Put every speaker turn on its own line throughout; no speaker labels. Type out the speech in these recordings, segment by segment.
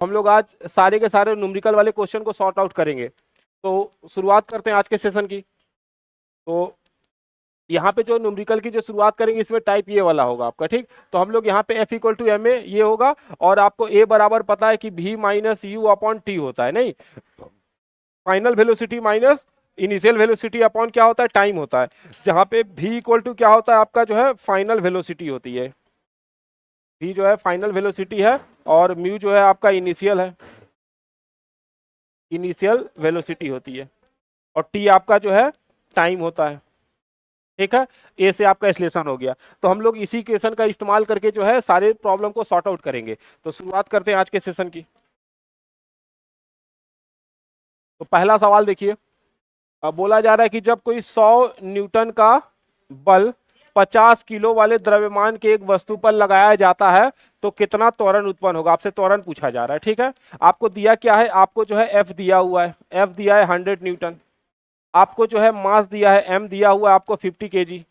हम लोग आज सारे के सारे न्यूमेरिकल वाले क्वेश्चन को सॉर्ट आउट करेंगे। तो शुरुआत करते हैं आज के सेशन की। तो यहाँ पे जो न्यूमेरिकल की जो शुरुआत करेंगे इसमें टाइप ये वाला होगा आपका, ठीक। तो हम लोग यहाँ पे F equal to M A ये होगा, और आपको A बराबर पता है कि V minus you upon T होता है, नहीं, final velocity minus initial velocity upon क्या होता है, टाइम होता है। जहाँ पे V इक्वल टू क्या होता है आपका जो है फाइनल वेलोसिटी होती है, V जो है फाइनल वेलोसिटी है, और म्यू जो है आपका इनिशियल है, इनिशियल वेलोसिटी होती है, और टी आपका जो है टाइम होता है, ठीक है। ए से आपका एक्सलेशन हो गया। तो हम लोग इसी क्वेश्चन का इस्तेमाल करके जो है सारे प्रॉब्लम को सॉर्ट आउट करेंगे। तो शुरुआत करते हैं आज के सेशन की। तो पहला सवाल देखिए, अब बोला जा रहा है कि जब कोई 100 न्यूटन का बल 50 किलो वाले द्रव्यमान के एक वस्तु पर लगाया जाता है तो कितना त्वरण उत्पन्न होगा। आपसे त्वरण पूछा जा रहा है, ठीक है। आपको दिया क्या है, आपको जो है एफ दिया हुआ है, एफ दिया है 100 न्यूटन। आपको जो है मास दिया है एम दिया हुआ है आपको 50 केजी।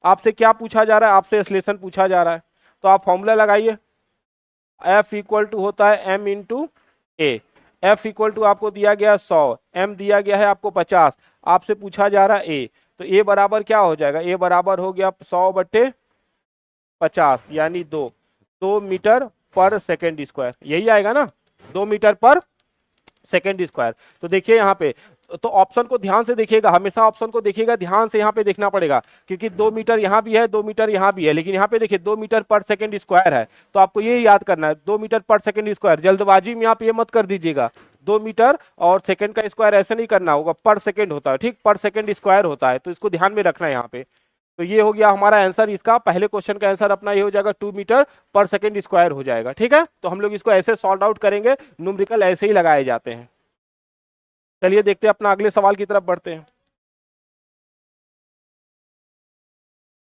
आपसे क्या पूछा जा रहा है, आपसे एक्सलेशन पूछा जा रहा है। तो आप फॉर्मूला लगाइए, एफ इक्वल टू होता है M into A. F equal to आपको दिया गया 100, एम दिया गया है आपको 50, आपसे पूछा जा रहा है ए। तो ए बराबर क्या हो जाएगा, ए बराबर हो गया 100/50 यानी 2 मीटर पर सेकेंड स्क्वायर, यही आएगा ना, 2 मीटर पर सेकेंड स्क्वायर। तो देखिए यहाँ पे, तो ऑप्शन को ध्यान से देखिएगा, हमेशा ऑप्शन को देखिएगा ध्यान से, यहाँ पे देखना पड़ेगा, क्योंकि 2 मीटर यहाँ भी है, 2 मीटर यहाँ भी है, लेकिन यहाँ पे देखिए 2 मीटर पर सेकेंड स्क्वायर है। तो आपको ये याद करना है 2 मीटर पर सेकेंड स्क्वायर, जल्दबाजी में आप ये मत कर दीजिएगा 2 मीटर और सेकेंड का स्क्वायर ऐसे नहीं करना होगा, पर सेकेंड होता है, ठीक, पर सेकेंड स्क्वायर होता है। तो इसको ध्यान में रखना है यहाँ पे। तो ये हो गया हमारा आंसर, इसका पहले क्वेश्चन का आंसर अपना ये हो जाएगा 2 मीटर पर सेकेंड स्क्वायर हो जाएगा, ठीक है। तो हम लोग इसको ऐसे सॉल्व आउट करेंगे, न्यूमेरिकल ऐसे ही लगाए जाते हैं। चलिए देखते हैं, अपना अगले सवाल की तरफ बढ़ते हैं।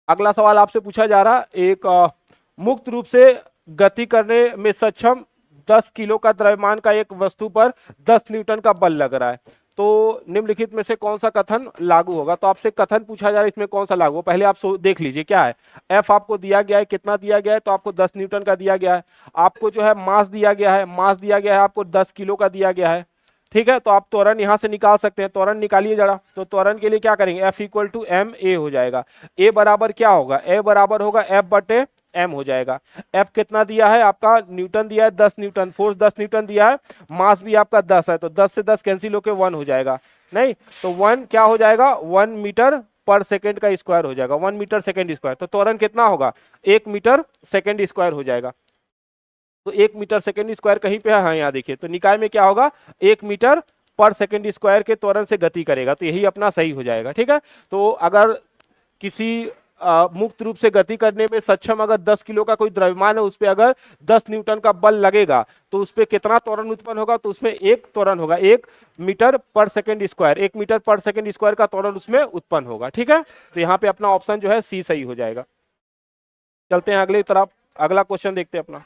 अगला सवाल आपसे पूछा जा रहा, एक मुक्त रूप से गति करने में सक्षम 10 किलो का द्रव्यमान का एक वस्तु पर 10 न्यूटन का बल लग रहा है, तो निम्नलिखित में से कौन सा कथन लागू होगा। तो आपसे कथन पूछा जा रहा है, इसमें कौन सा लागू, पहले आप देख लीजिए क्या है। एफ आपको दिया गया है, कितना दिया गया है, तो आपको 10 न्यूटन का दिया गया है। आपको जो है मास दिया गया है, मास दिया गया है आपको 10 किलो का दिया गया है, ठीक है। तो आप त्वरण यहां से निकाल सकते हैं, त्वरण निकालिए जरा। तो त्वरण के लिए क्या करेंगे, F equal to M A हो जाएगा। ए बराबर क्या होगा, ए बराबर होगा F/m हो जाएगा। F कितना दिया है आपका, न्यूटन दिया है 10 न्यूटन, फोर्स 10 न्यूटन दिया है, मास भी आपका 10 है, तो 10 से 10 कैंसिल होकर 1 हो जाएगा, नहीं तो 1 क्या हो जाएगा, 1 मीटर पर सेकेंड का स्क्वायर हो जाएगा, 1 मीटर सेकेंड स्क्वायर। तो त्वरण कितना होगा, 1 मीटर सेकेंड स्क्वायर हो जाएगा। तो 1 मीटर सेकेंड स्क्वायर कहीं पे है, हाँ यहाँ देखिए, तो निकाय में क्या होगा, 1 मीटर पर सेकेंड स्क्वायर के त्वरण से गति करेगा, तो यही अपना सही हो जाएगा, ठीक है। तो अगर किसी मुक्त रूप से गति करने में सक्षम अगर 10 किलो का कोई द्रव्यमान है, उस पर अगर 10 न्यूटन का बल लगेगा तो उस पर कितना त्वरण उत्पन्न होगा, तो उसमें एक त्वरण होगा, 1 मीटर पर सेकेंड स्क्वायर, 1 मीटर पर सेकेंड स्क्वायर का त्वरण उसमें उत्पन्न होगा, ठीक है। तो यहाँ पे अपना ऑप्शन जो है सी सही हो जाएगा। चलते हैं अगली तरफ, अगला क्वेश्चन देखते हैं अपना।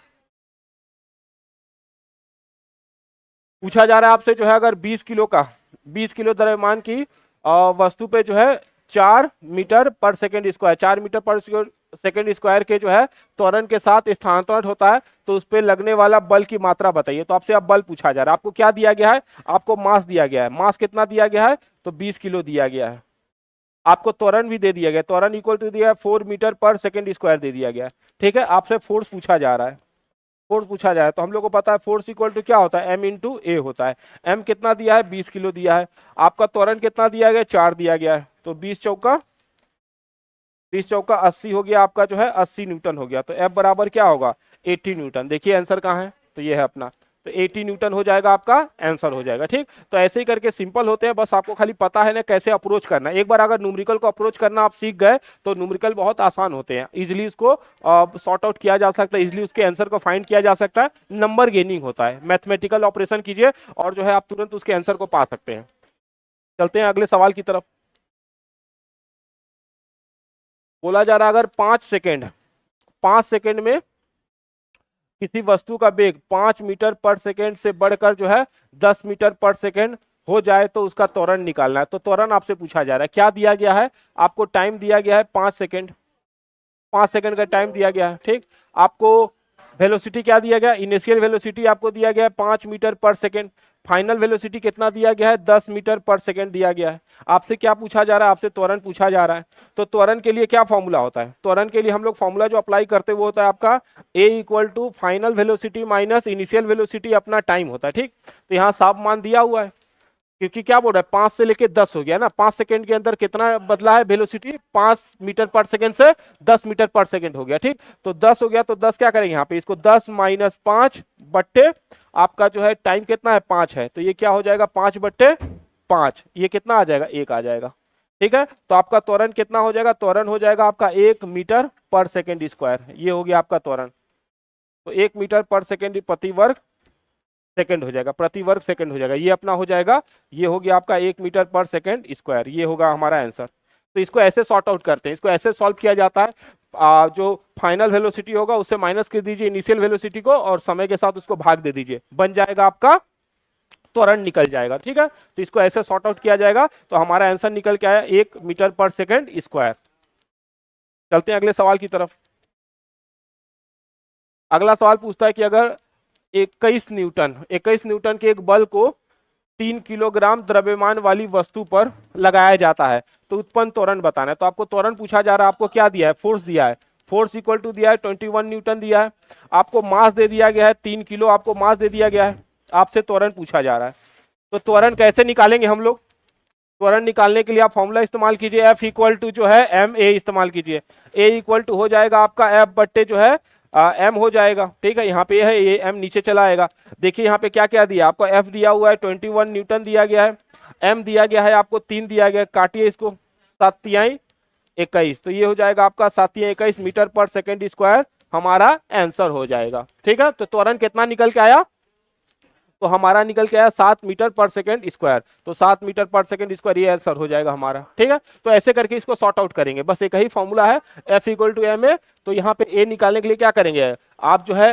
पूछा जा रहा है आपसे जो है, अगर 20 किलो द्रव्यमान की वस्तु पे जो है 4 मीटर पर सेकेंड स्क्वायर, 4 मीटर पर सेकेंड स्क्वायर के जो है त्वरण के साथ स्थानांतरण होता है, तो उस पे लगने वाला बल की मात्रा बताइए। तो आपसे अब बल पूछा जा रहा है, आपको क्या दिया गया है, आपको मास दिया गया है, मास कितना दिया गया है, तो 20 किलो दिया गया है। आपको त्वरण भी दे दिया गया, त्वरण इक्वल टू दिया है 4 मीटर पर सेकेंड स्क्वायर दे दिया गया है, ठीक है। आपसे फोर्स पूछा जा रहा है, फोर्स पूछा जाए तो हम लोग को पता है फोर्स इक्वल टू क्या होता है, m इंटू ए होता है। m कितना दिया है, 20 किलो दिया है। आपका त्वरण कितना दिया गया, 4 दिया गया है, तो 20 चौका 80 हो गया, आपका जो है 80 न्यूटन हो गया। तो F बराबर क्या होगा, 80 न्यूटन। देखिए आंसर कहाँ है, तो ये है अपना, तो 80 न्यूटन हो जाएगा, आपका आंसर हो जाएगा, ठीक। तो ऐसे ही करके सिंपल होते हैं, बस आपको खाली पता है ना कैसे अप्रोच करना है। एक बार अगर न्यूमेरिकल को अप्रोच करना आप सीख गए तो न्यूमेरिकल बहुत आसान होते हैं, इजिली इसको सॉर्ट आउट किया जा सकता है, इजिली उसके आंसर को फाइंड किया जा सकता है, नंबर गेनिंग होता है। मैथमेटिकल ऑपरेशन कीजिए और जो है आप तुरंत उसके आंसर को पा सकते हैं। चलते हैं अगले सवाल की तरफ। बोला जा रहा है, अगर 5 सेकेंड में किसी वस्तु का वेग 5 मीटर पर सेकेंड से बढ़कर जो है 10 मीटर पर सेकेंड हो जाए तो उसका त्वरण निकालना है। तो त्वरण आपसे पूछा जा रहा है, क्या दिया गया है, आपको टाइम दिया गया है 5 सेकेंड, 5 सेकेंड का टाइम दिया गया है, ठीक। आपको वेलोसिटी क्या दिया गया, इनिशियल वेलोसिटी आपको दिया गया है 5 मीटर पर सेकेंड, फाइनल वेलोसिटी कितना दिया गया है 10 मीटर पर सेकेंड दिया गया है। आपसे क्या पूछा जा रहा है, आपसे त्वरण पूछा जा रहा है। तो त्वरण के लिए क्या फॉर्मूला होता है, त्वरण के लिए हम लोग फॉर्मूला जो अप्लाई करते हैं वो होता है आपका a equal to final velocity minus initial velocity अपना टाइम होता है। ठीक, तो यहाँ साफ मान दिया हुआ है, क्योंकि क्या बोल रहा है 5 से लेके 10 हो गया ना, 5 सेकंड के अंदर कितना बदला है वेलोसिटी, 5 मीटर पर सेकंड से 10 मीटर पर सेकंड हो गया। ठीक, तो 10 हो गया, तो 10 क्या करेंगे यहाँ पे, इसको 10 माइनस 5 बट्टे आपका जो है टाइम कितना है 5 है, तो ये क्या हो जाएगा 5 बट्टे 5, ये कितना आ जाएगा 1 आ जाएगा। ठीक है, तो आपका त्वरण कितना हो जाएगा, त्वरण हो जाएगा आपका 1 मीटर पर सेकेंड स्क्वायर, ये हो गया आपका त्वरण। तो 1 मीटर पर सेकेंड प्रति वर्ग सेकंड हो जाएगा, प्रति वर्ग सेकंड हो जाएगा, ये अपना हो जाएगा, ये हो गया आपका 1 मीटर पर सेकंड स्क्वायर, ये होगा हमारा आंसर। तो इसको ऐसे सॉर्ट आउट करते हैं, इसको ऐसे सॉल्व किया जाता है। जो फाइनल वेलोसिटी होगा उससे माइनस कर दीजिए इनिशियल वेलोसिटी को और समय के साथ उसको भाग दे दीजिए, बन जाएगा आपका त्वरण निकल जाएगा। ठीक है, तो इसको ऐसे सॉर्ट आउट किया जाएगा, तो हमारा आंसर निकल के आया 1 मीटर पर सेकंड स्क्वायर। चलते हैं अगले सवाल की तरफ। अगला सवाल पूछता है कि अगर 21 न्यूटन के एक बल को 3 किलोग्राम द्रव्यमान वाली वस्तु पर लगाया जाता है तो उत्पन्न त्वरण बताना है। तो आपको त्वरण पूछा जा रहा है, आपको क्या दिया है, फोर्स दिया है, फोर्स इक्वल टू दिया है 21 न्यूटन दिया है, आपको मास दे दिया गया है 3 किलो, आपको मास दे दिया गया है, आपसे त्वरण पूछा जा रहा है। तो त्वरण कैसे निकालेंगे हम लोग, त्वरण निकालने के लिए आप फॉर्मूला इस्तेमाल कीजिए, एफ इक्वल टू जो है एम ए इस्तेमाल कीजिए, ए इक्वल टू हो जाएगा आपका एफ बट्टे जो है एम हो जाएगा। ठीक है, यहाँ पे है ये एम नीचे चला आएगा। देखिए यहाँ पे क्या क्या दिया आपको, एफ दिया हुआ है 21 न्यूटन दिया गया है, एम दिया गया है आपको 3 दिया गया है, काटिए इसको 7 तिहाई 21, तो ये हो जाएगा आपका 7 तिहाई 21 मीटर पर सेकेंड स्क्वायर, हमारा आंसर हो जाएगा। ठीक है, तो त्वरण कितना निकल के आया, तो हमारा निकल के आया 7 मीटर पर सेकेंड स्क्वायर, तो 7 मीटर पर सेकेंड स्क्वायर ये आंसर हो जाएगा हमारा। ठीक है, तो ऐसे करके इसको सॉर्ट आउट करेंगे, बस एक ही फॉर्मूला है F equal to M A. तो यहाँ पे ए निकालने के लिए क्या करेंगे आप जो है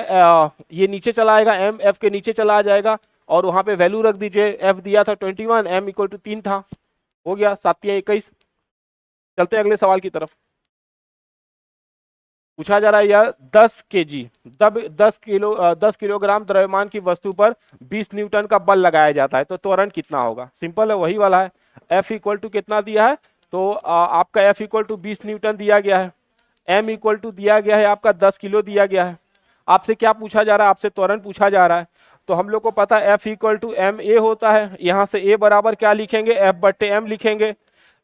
ये नीचे चला आएगा, एम एफ के नीचे चला आ जाएगा और वहां पे वैल्यू रख दीजिए, एफ दिया था 21, एम इक्वल टू 3 था, हो गया 7 तिहाई 21। चलते हैं अगले सवाल की तरफ। पूछा जा रहा है यार 10 केजी 10 किलोग्राम द्रव्यमान की वस्तु पर 20 न्यूटन का बल लगाया जाता है तो त्वरण कितना होगा। सिंपल है, वही वाला है, F इक्वल टू कितना दिया है, तो आपका F इक्वल टू 20 न्यूटन दिया गया है, M इक्वल टू दिया गया है आपका 10 किलो दिया गया है। आपसे क्या पूछा जा रहा है, आपसे त्वरण पूछा जा रहा है। तो हम लोग को पता है F equal to M A होता है, यहां से A बराबर क्या लिखेंगे, F बट्टे M लिखेंगे।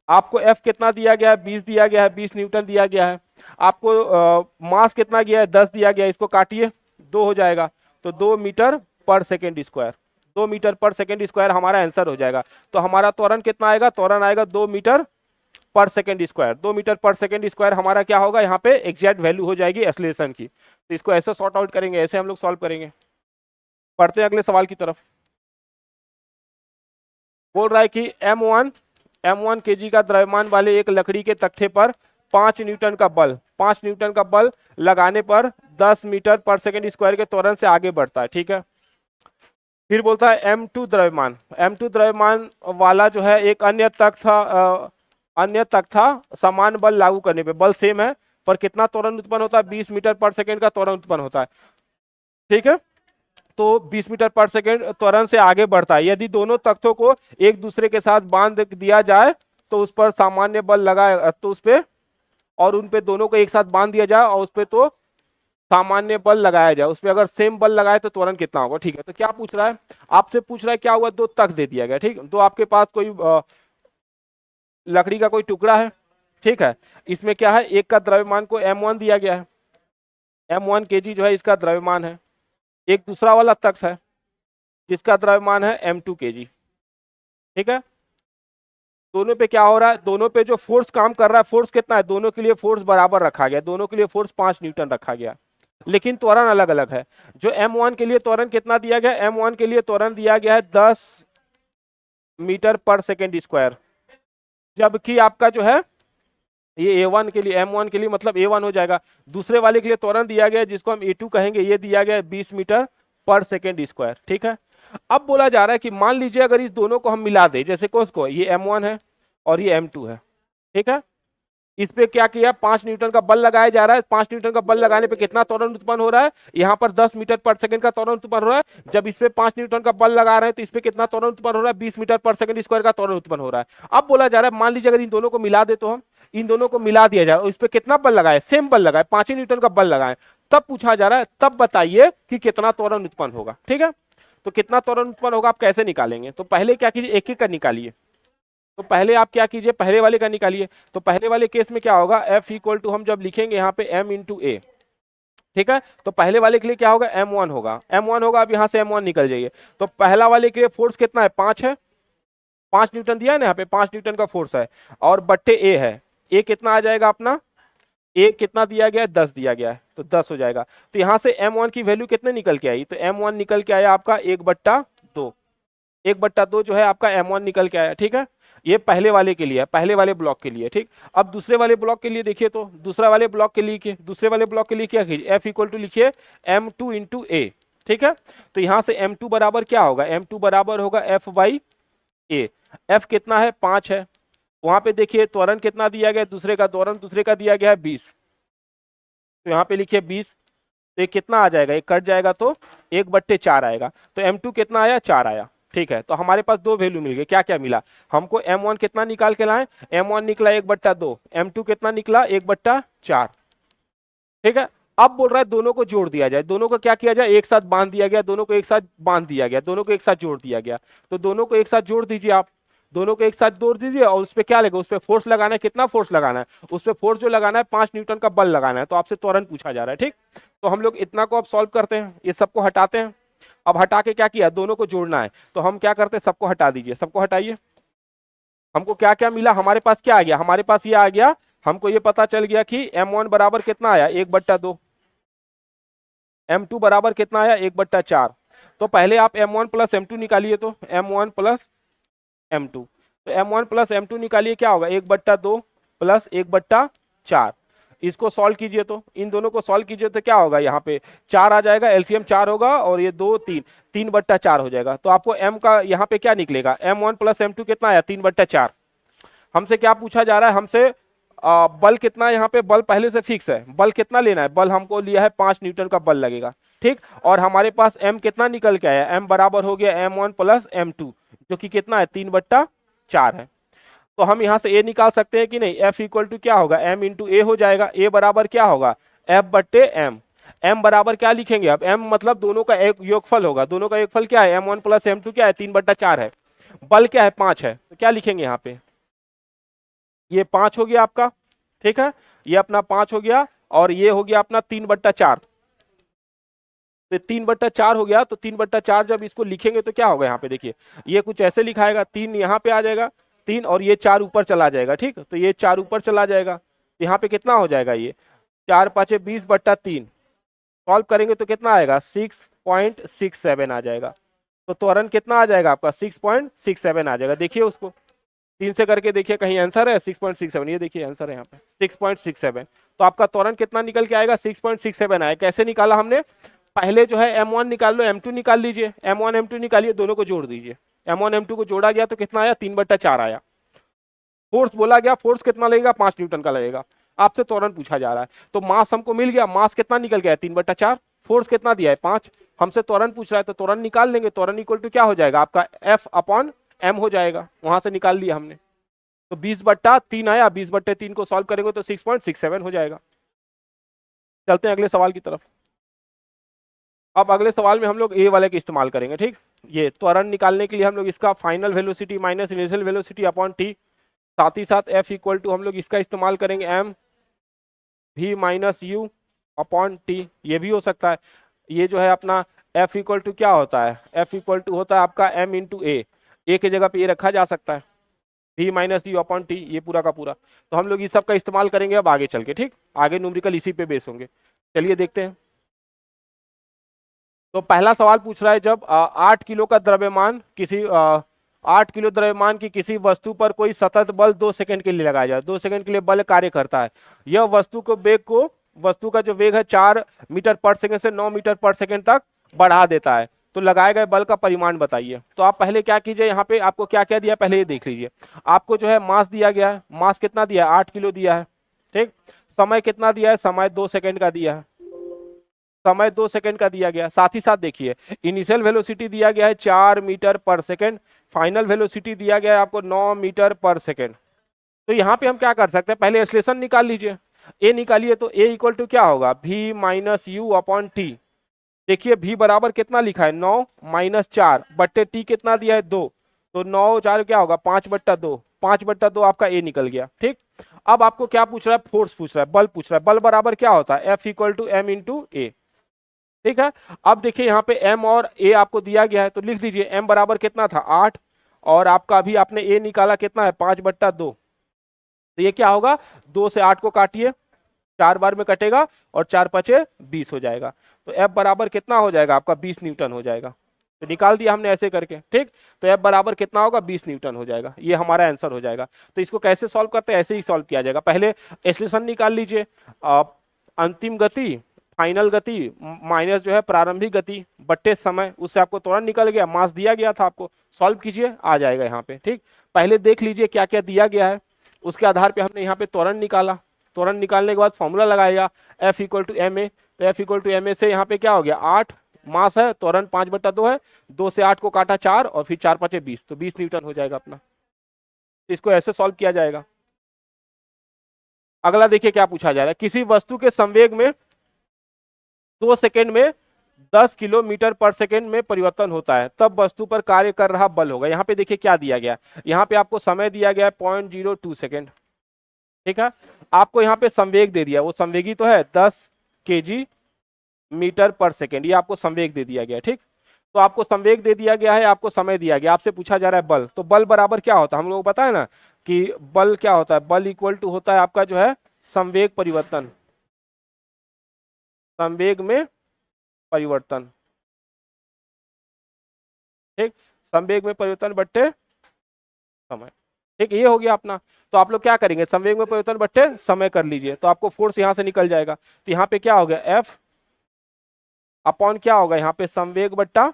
आपको F कितना दिया गया है, 20 दिया गया है, 20 न्यूटन दिया गया है। आपको मास कितना गया है, 10 दिया गया है, इसको काटिए 2 हो जाएगा, तो 2 मीटर पर सेकेंड स्क्वायर, 2 मीटर पर सेकेंड स्क्वायर हमारा आंसर हो जाएगा। तो हमारा त्वरण कितना आएगा, त्वरण आएगा 2 मीटर पर सेकेंड स्क्वायर। 2 मीटर पर सेकेंड स्क्वायर हमारा क्या होगा, यहाँ पे एग्जैक्ट वैल्यू हो जाएगी एक्सेलरेशन की। तो इसको ऐसे सॉर्ट आउट करेंगे, ऐसे हम लोग सॉल्व करेंगे। पढ़ते हैं अगले सवाल की तरफ। बोल रहा है कि M1 केजी का द्रव्यमान वाले एक लकड़ी के तख्ते पर 5 न्यूटन का बल लगाने पर 10 मीटर पर सेकेंड स्क्वायर के त्वरण से आगे बढ़ता है। ठीक है, फिर बोलता है M2 द्रव्यमान वाला जो है एक अन्य तख्ता समान बल लागू करने पे, बल सेम है पर कितना त्वरण उत्पन्न होता है, 20 मीटर पर सेकेंड का त्वरण उत्पन्न होता है। ठीक है, तो 20 मीटर पर सेकेंड त्वरण से आगे बढ़ता है। यदि दोनों तख्तों को एक दूसरे के साथ बांध दिया जाए तो उस पर सामान्य बल लगाए, तो उस पे और उन पे दोनों को एक साथ बांध दिया जाए और उस पे तो सामान्य बल लगाया जाए, उस पे अगर सेम बल लगाए तो त्वरण कितना होगा। ठीक है, तो क्या पूछ रहा है, आपसे पूछ रहा है क्या हुआ, 2 तख्त दे दिया गया। ठीक, तो आपके पास कोई लकड़ी का कोई टुकड़ा है। ठीक है, इसमें क्या है, एक का द्रव्यमान को M1 दिया गया है, M1 केजी जो है इसका द्रव्यमान है। एक दूसरा वाला तख्त है जिसका द्रव्यमान है M2 केजी। ठीक है, दोनों पे क्या हो रहा है, दोनों पे जो फोर्स काम कर रहा है, फोर्स कितना है, दोनों के लिए फोर्स बराबर रखा गया, दोनों के लिए फोर्स 5 न्यूटन रखा गया, लेकिन त्वरण अलग अलग है। जो M1 के लिए त्वरण कितना दिया गया, M1 के लिए त्वरण दिया गया है 10 मीटर पर सेकेंड स्क्वायर, जबकि आपका जो है ये A1 के लिए, M1 के लिए मतलब A1 हो जाएगा। दूसरे वाले के लिए त्वरण दिया गया है जिसको हम A2 कहेंगे, ये दिया गया है 20 मीटर पर सेकेंड स्क्वायर। ठीक है, अब बोला जा रहा है कि मान लीजिए अगर इस दोनों को हम मिला दें, जैसे को ये M1 है और ये M2 है। ठीक है, इस पे क्या किया, 5 न्यूटन का बल लगाया जा रहा है। 5 न्यूटन का बल लगाने पे कितना त्वरण उत्पन्न हो रहा है, यहाँ पर 10 मीटर पर सेकंड का त्वरण उत्पन्न हो रहा है। जब इस पे 5 न्यूटन का बल लगा रहे हैं तो इस पे कितना त्वरण उत्पन्न हो रहा है, 20 मीटर पर सेकंड स्क्वायर का त्वरण उत्पन्न हो रहा है। अब बोला जा रहा है, मान लीजिए अगर इन दोनों को मिला दे तो हम इन दोनों को मिला दिया जाए और इस पे कितना बल लगाए, सेम बल लगाए, 5 न्यूटन का बल लगाए, तब पूछा जा रहा है, तब बताइए कि कितना त्वरण उत्पन्न होगा। ठीक है, तो कितना त्वरण उत्पन्न होगा आप कैसे निकालेंगे, तो पहले क्या कीजिए, एक एक का निकालिए। तो पहले आप क्या कीजिए, पहले वाले का निकालिए। तो पहले वाले केस में क्या होगा, F इक्वल टू हम जब लिखेंगे यहाँ पे M इंटू ए, ठीक है, तो पहले वाले के लिए क्या होगा, M1 होगा, M1 होगा। अब यहाँ से M1 निकल जाइए। तो पहला वाले के लिए फोर्स कितना है, 5 है, 5 न्यूटन दिया है ना यहाँ पे, 5 न्यूटन का फोर्स है, और बट्टे ए है, ए कितना आ जाएगा अपना, ए कितना दिया गया है, 10 दिया गया है, तो 10 हो जाएगा। तो यहाँ से M1 की वैल्यू कितने निकल के आई, तो M1 निकल के आया आपका 1/2, 1/2 जो है आपका M1 निकल के आया। ठीक है, ये पहले वाले के लिए है, पहले वाले ब्लॉक के लिए। ठीक, अब दूसरे वाले ब्लॉक के लिए देखिए, तो दूसरा वाले ब्लॉक के लिए, दूसरे वाले ब्लॉक के लिए क्या कीजिए, F इक्वल टू लिखिए M2 इंटू ए। ठीक है, तो यहां से M2 बराबर क्या होगा, M2 बराबर होगा F बाई ए। F कितना है, 5 है। वहां पे देखिए त्वरण कितना दिया गया, दूसरे का त्वरण दूसरे का दिया गया है 20, तो यहाँ पे लिखिए 20। तो ये कितना आ जाएगा, ये कट जाएगा तो 1/4 आएगा। तो M2 कितना आया, 4 आया। ठीक है, तो हमारे पास दो वैल्यू मिल गए। क्या क्या मिला हमको, M1 कितना निकाल के लाए, M1 निकला 1/2, M2 कितना निकला 1/4। ठीक है, अब बोल रहा है दोनों को जोड़ दिया जाए। दोनों को क्या किया जाए, एक साथ बांध दिया गया, दोनों को एक साथ बांध दिया गया, दोनों को एक साथ जोड़ दिया गया। तो दोनों को एक साथ जोड़ दीजिए आप, दोनों को एक साथ जोड़ दीजिए, और उस पर क्या लगेगा, उस पर फोर्स लगाना है। कितना फोर्स लगाना है, उस पर फोर्स जो लगाना है 5 न्यूटन का बल लगाना है। तो आपसे त्वरण पूछा जा रहा है। ठीक, तो हम लोग इतना को अब सॉल्व करते हैं, ये सबको हटाते हैं। अब हटा के क्या किया, दोनों को जोड़ना है, तो हम क्या करते हैं, सबको हटा दीजिए, सबको हटाइए। हमको क्या क्या मिला, हमारे पास क्या आ गया, हमारे पास ये आ गया, हमको ये पता चल गया कि M1 बराबर कितना आया, 1/2, M2 बराबर कितना आया, 1/4। तो पहले आप M1 प्लस M2 निकालिए, तो M1 प्लस M2, तो M1 प्लस M2 निकालिए, क्या होगा, 1/2 प्लस 1/4। इसको सॉल्व कीजिए, तो इन दोनों को सॉल्व कीजिए तो क्या होगा, यहाँ पे 4 आ जाएगा, एलसीएम 4 होगा, और ये 2 3, 3/4 हो जाएगा। तो आपको M का यहाँ पे क्या निकलेगा, M1 प्लस M2 कितना आया, 3/4। हमसे क्या पूछा जा रहा है, हमसे बल कितना है, यहाँ पे बल पहले से फिक्स है, बल कितना लेना है, बल हमको लिया है 5 न्यूटन का बल लगेगा। ठीक, और हमारे पास M कितना निकल के आया, M बराबर हो गया M1 प्लस M2, जो कि कितना है, 3/4 है। तो हम यहाँ से ए निकाल सकते हैं कि नहीं, F इक्वल टू क्या होगा, M इंटू ए हो जाएगा। ए बराबर क्या होगा, F/M। M बराबर क्या लिखेंगे, अब M मतलब दोनों का एक योगफल होगा, दोनों का योगफल क्या है, M1 प्लस M2 क्या है, 3/4 है। बल क्या है, 5 है, तो क्या लिखेंगे यहाँ पे, ये 5 हो गया आपका। ठीक है, ये अपना 5 हो गया, और ये हो गया अपना 3/4। तो 3/4 हो गया, तो 3/4 जब इसको लिखेंगे तो क्या होगा, यहाँ पे देखिए, ये कुछ ऐसे लिखाएगा, 3 यहाँ पे आ जाएगा, 3, और ये 4 ऊपर चला जाएगा। ठीक, तो ये 4 ऊपर चला जाएगा, तो यहाँ पे कितना हो जाएगा, ये 4 5 20/3। सॉल्व करेंगे तो कितना आएगा, 6.67 आ जाएगा। तो त्वरण कितना आ जाएगा आपका, 6.67 आ जाएगा। देखिए उसको 3 से करके देखिए, कहीं आंसर है 6.67, ये देखिए आंसर है यहाँ पे 6.67। तो आपका त्वरण कितना निकल के आएगा, 6.67 आएगा। कैसे निकाला हमने, पहले जो है M1 निकाल लो, M2 निकाल लीजिए, M1 M2 निकालिए, दोनों को जोड़ दीजिए। M1 M2 को जोड़ा गया तो कितना आया, 3/4 आया। फोर्स बोला गया, फोर्स कितना लगेगा, 5 न्यूटन का लगेगा। आपसे त्वरण पूछा जा रहा है, तो मास हमको मिल गया, मास कितना निकल गया, 3/4। फोर्स कितना दिया है, 5। हमसे त्वरण पूछ रहा है, तो त्वरण निकाल लेंगे। त्वरण इक्वल टू क्या हो जाएगा आपका, F/m हो जाएगा, वहां से निकाल लिया हमने। तो 20/3 आया, 20/3 को सॉल्व करेंगे तो 6.67 हो जाएगा। चलते हैं अगले सवाल की तरफ। अब अगले सवाल में हम लोग ए वाले का इस्तेमाल करेंगे। ठीक, ये त्वरण निकालने के लिए हम लोग इसका final velocity minus initial velocity upon T, साथ ही साथ F इक्वल टू हम लोग इसका इस्तेमाल करेंगे M V minus U upon T, ये भी हो सकता है। ये जो है अपना F इक्वल टू क्या होता है, F इक्वल टू होता है आपका M इंटू ए की जगह पे ये रखा जा सकता है, V minus U upon T, ये पूरा का पूरा। तो हम लोग इस सब का इस्तेमाल करेंगे अब आगे चल के। ठीक, आगे न्यूमेरिकल इसी पे बेस होंगे। चलिए देखते हैं। तो पहला सवाल पूछ रहा है, जब 8 किलो का द्रव्यमान किसी 8 किलो द्रव्यमान की किसी वस्तु पर कोई सतत बल 2 सेकंड के लिए लगाया जाए, 2 सेकंड के लिए बल कार्य करता है। यह वस्तु का जो वेग है 4 मीटर पर सेकंड से 9 मीटर पर सेकंड तक बढ़ा देता है। तो लगाए गए बल का परिमाण बताइए। तो आप पहले क्या कीजिए, यहाँ पे आपको क्या क्या दिया पहले ये देख लीजिए। आपको जो है मास दिया गया है, मास कितना दिया है, 8 किलो दिया है। ठीक। समय कितना दिया है, समय 2 सेकंड का दिया है, समय 2 सेकंड का दिया गया। साथ ही साथ देखिए इनिशियल वेलोसिटी दिया गया है 4 मीटर पर सेकंड, फाइनल वेलोसिटी दिया गया है आपको 9 मीटर पर सेकंड। तो यहाँ पे हम क्या कर सकते हैं, पहले एक्सलेशन निकाल लीजिए, ए निकालिए। तो ए इक्वल टू क्या होगा, v minus you upon T. देखिए v बराबर कितना लिखा है 9 माइनस 4 बट्टे टी कितना दिया है 2, तो 9 4 क्या होगा 5/2, 5/2 आपका ए निकल गया। ठीक। अब आपको क्या पूछ रहा है, फोर्स पूछ रहा है, बल पूछ रहा है। बल बराबर क्या होता है, F equal to m into a. ठीक है। अब देखिए यहाँ पे m और a आपको दिया गया है, तो लिख दीजिए m बराबर कितना था 8, और आपका अभी आपने a निकाला कितना है 5/2। तो ये क्या होगा, 2 से 8 को काटिए, 4 बार में कटेगा और 4 पचे 20 हो जाएगा। तो F बराबर कितना हो जाएगा आपका 20 न्यूटन हो जाएगा। तो निकाल दिया हमने ऐसे करके। ठीक। तो F बराबर कितना होगा 20 न्यूटन हो जाएगा, ये हमारा आंसर हो जाएगा। तो इसको कैसे सॉल्व करते हैं, ऐसे ही सॉल्व किया जाएगा। पहले एक्सलेशन निकाल लीजिए, अंतिम गति, फाइनल गति माइनस जो है प्रारंभिक गति बट्टे समय, उससे आपको त्वरण निकल गया, मास दिया गया था आपको, सॉल्व कीजिए आ जाएगा यहाँ पे। ठीक। पहले देख लीजिए क्या क्या दिया गया है, उसके आधार पे हमने यहाँ पे त्वरण निकाला। त्वरण निकालने के बाद फॉर्मूला लगाया F equal to M A. तो F equal to M A से यहाँ पे क्या हो गया 8, मास है, त्वरण 5/2 है, 2 से 8 को काटा 4 और फिर 4 पचे 20, तो 20 न्यूटन हो जाएगा अपना। तो इसको ऐसे सॉल्व किया जाएगा। अगला देखिए क्या पूछा जा रहा है, किसी वस्तु के संवेग में 2 सेकेंड में 10 किलोमीटर पर सेकेंड में परिवर्तन होता है, तब वस्तु पर कार्य कर रहा बल होगा। यहाँ पे देखिए क्या दिया गया, यहाँ पे आपको समय दिया गया है 0.02 सेकेंड। ठीक है। आपको यहाँ पे संवेग दे दिया, वो संवेगी तो है 10 केजी मीटर पर सेकेंड, ये आपको संवेग दे दिया गया है। ठीक। तो आपको संवेग दे दिया गया है, आपको समय दिया गया, आपसे पूछा जा रहा है बल। तो बल बराबर क्या होता है, हम लोग को पता है ना कि बल क्या होता है, बल इक्वल टू होता है आपका जो है संवेग परिवर्तन, संवेग में परिवर्तन। ठीक। संवेग में परिवर्तन बट्टे समय। ठीक, ये हो गया अपना। तो आप लोग क्या करेंगे, संवेग में परिवर्तन बट्टे समय कर लीजिए, तो आपको फोर्स यहां से निकल जाएगा। तो यहाँ पे क्या हो गया F अपॉन क्या होगा, यहाँ पे संवेग बट्टा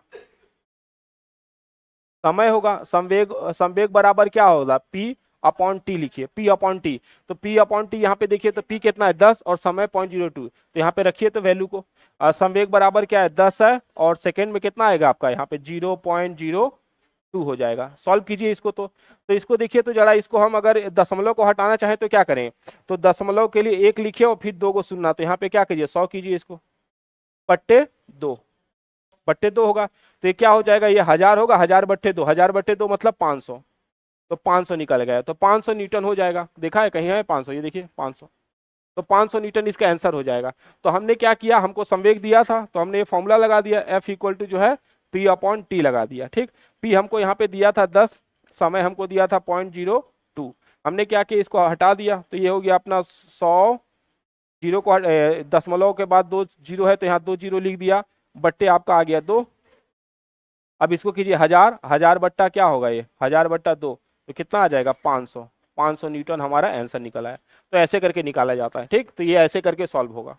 समय होगा। संवेग, संवेग बराबर क्या होगा P अपॉन टी, लिखिए P अपॉन टी। तो P अपॉन टी यहाँ पे देखिए, तो P कितना है 10 और समय 0.02, तो यहाँ पे रखिए तो वैल्यू को। संवेग बराबर क्या है 10 है, और सेकेंड में कितना आएगा आपका यहाँ पे 0.02 हो जाएगा। सॉल्व कीजिए इसको। तो इसको देखिए, तो जरा इसको हम अगर दशमलव को हटाना चाहें तो क्या करें, तो दशमलव के लिए 1 लिखिए और फिर 2 को सुनना। तो यहाँ पे क्या कीजिए 100 कीजिए इसको, बट्टे 2, बट्टे 2 होगा। तो ये क्या हो जाएगा, ये 1000 होगा, 1000/2, 1000/2 मतलब 500, तो 500 निकल गया। तो 500 न्यूटन हो जाएगा, देखा है कहीं है 500, ये देखिए 500। तो 500 न्यूटन इसका आंसर हो जाएगा। तो हमने क्या किया, हमको संवेग दिया था तो हमने ये फॉर्मूला लगा दिया, F इक्वल टू जो है P अपॉन टी लगा दिया। ठीक। P हमको यहाँ पे दिया था 10, समय हमको दिया था 0.02, हमने क्या किया इसको हटा दिया, तो ये हो गया अपना 100, जीरो को दशमलव के बाद 2 जीरो है तो यहाँ 2 जीरो लिख दिया, बट्टे आपका आ गया 2। अब इसको कीजिए 1000, 1000 बट्टा क्या होगा, ये 1000/2, तो कितना आ जाएगा 500, 500 न्यूटन हमारा आंसर निकला है। तो ऐसे करके निकाला जाता है। ठीक। तो ये ऐसे करके सॉल्व होगा।